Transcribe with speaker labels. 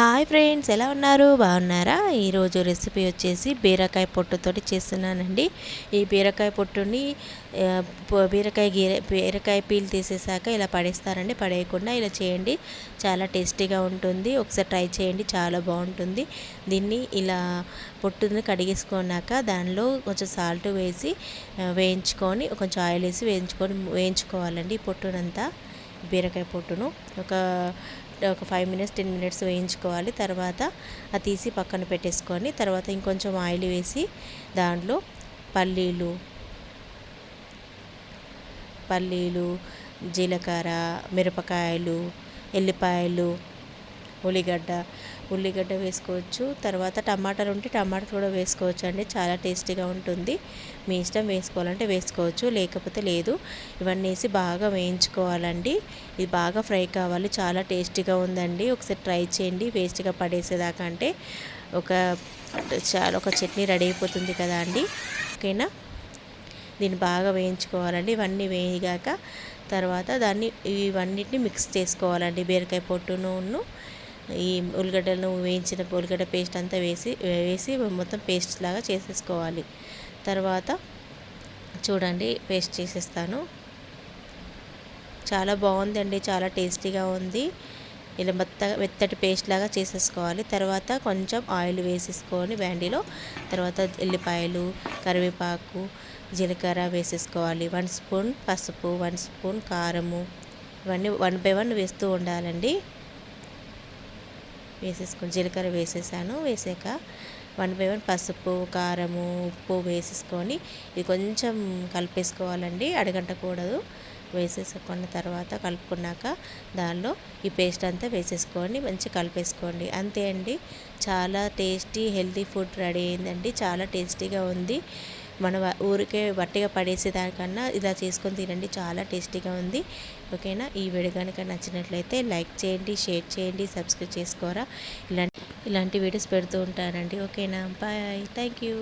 Speaker 1: Hi friends, ఎలా ఉన్నారు? బాగున్నారా? ఈరోజు రెసిపీ వచ్చేసి బీరకాయ పొట్టుతోటి చేస్తున్నానండి. ఈ బీరకాయ పొట్టుని బీరకాయ పీల్ తీసేసాక ఇలా పడేస్తారండి. పడేయకుండా ఇలా చేయండి, చాలా టేస్టీగా ఉంటుంది. ఒకసారి ట్రై చేయండి, చాలా బాగుంటుంది. దీన్ని ఇలా పొట్టుని కడిగేసుకున్నాక దానిలో కొంచెం సాల్ట్ వేసి వేయించుకొని, కొంచెం ఆయిల్ వేసి వేయించుకోవాలండి. ఈ పొట్టునంతా, బీరకాయ పొట్టును ఒక 5 మినిట్స్ 10 మినిట్స్ వేయించుకోవాలి. తర్వాత అది తీసి పక్కన పెట్టేసుకొని, తర్వాత ఇంకొంచెం ఆయిల్ వేసి దాంట్లో పల్లీలు, జీలకర్ర, మిరపకాయలు, ఎల్లిపాయలు, ఉల్లిగడ్డ వేసుకోవచ్చు. తర్వాత టమాటాలు ఉంటే టమాటాలు కూడా వేసుకోవచ్చు అండి. చాలా టేస్టీగా ఉంటుంది. మీ ఇష్టం, వేసుకోవాలంటే వేసుకోవచ్చు, లేకపోతే లేదు. ఇవన్నీ వేసి బాగా వేయించుకోవాలండి. ఇది బాగా ఫ్రై కావాలి. చాలా టేస్టీగా ఉందండి. ఒకసారి ట్రై చేయండి. వేస్ట్గా పడేసేదాకా అంటే ఒక చట్నీ రెడీ అయిపోతుంది కదా అండి. ఓకేనా? దీన్ని బాగా వేయించుకోవాలండి. ఇవన్నీ వేయగాక తర్వాత ఇవన్నిటిని మిక్స్ చేసుకోవాలండి. బీరకాయ పొట్టును ఈ ఉల్లిగడ్డలను వేయించిన ఉల్లిగడ్డ పేస్ట్ అంతా వేసి మొత్తం పేస్ట్ లాగా చేసేసుకోవాలి. తర్వాత చూడండి, పేస్ట్ చేసేస్తాను. చాలా బాగుందండి, చాలా టేస్టీగా ఉంది. ఇలా మెత్తటి పేస్ట్ లాగా చేసేసుకోవాలి. తర్వాత కొంచెం ఆయిల్ వేసేసుకొని బాండీలో, తర్వాత ఎల్లిపాయలు, కరివేపాకు, జీలకర్ర వేసేసుకోవాలి. 1 స్పూన్ పసుపు, 1 స్పూన్ కారము, ఇవన్నీ 1 బై 1 వేస్తూ ఉండాలండి. వేసేసుకొని జీలకర్ర వేసేసాను. వేసాక 1 బై 1 పసుపు, కారము, ఉప్పు వేసేసుకొని ఇది కొంచెం కలిపేసుకోవాలండి. అడగంటకూడదు. వేసేసుకున్న తర్వాత కలుపుకున్నాక దానిలో ఈ పేస్ట్ అంతా వేసేసుకొని మంచి కలిపేసుకోండి. అంతే అండి, చాలా టేస్టీ హెల్తీ ఫుడ్ రెడీ అయిందండి. చాలా టేస్టీగా ఉంది. మనం ఊరికే వట్టిగా పడేసేదానికన్నా ఇలా చేసుకొని తినండి, చాలా టేస్టీగా ఉంది. ఓకేనా? ఈ వీడియో కనుక నచ్చినట్లయితే లైక్ చేయండి, షేర్ చేయండి, సబ్స్క్రైబ్ చేసుకోరా. ఇలాంటి వీడియోస్ పెడుతూ ఉంటానండి. ఓకేనా? Bye, thank you.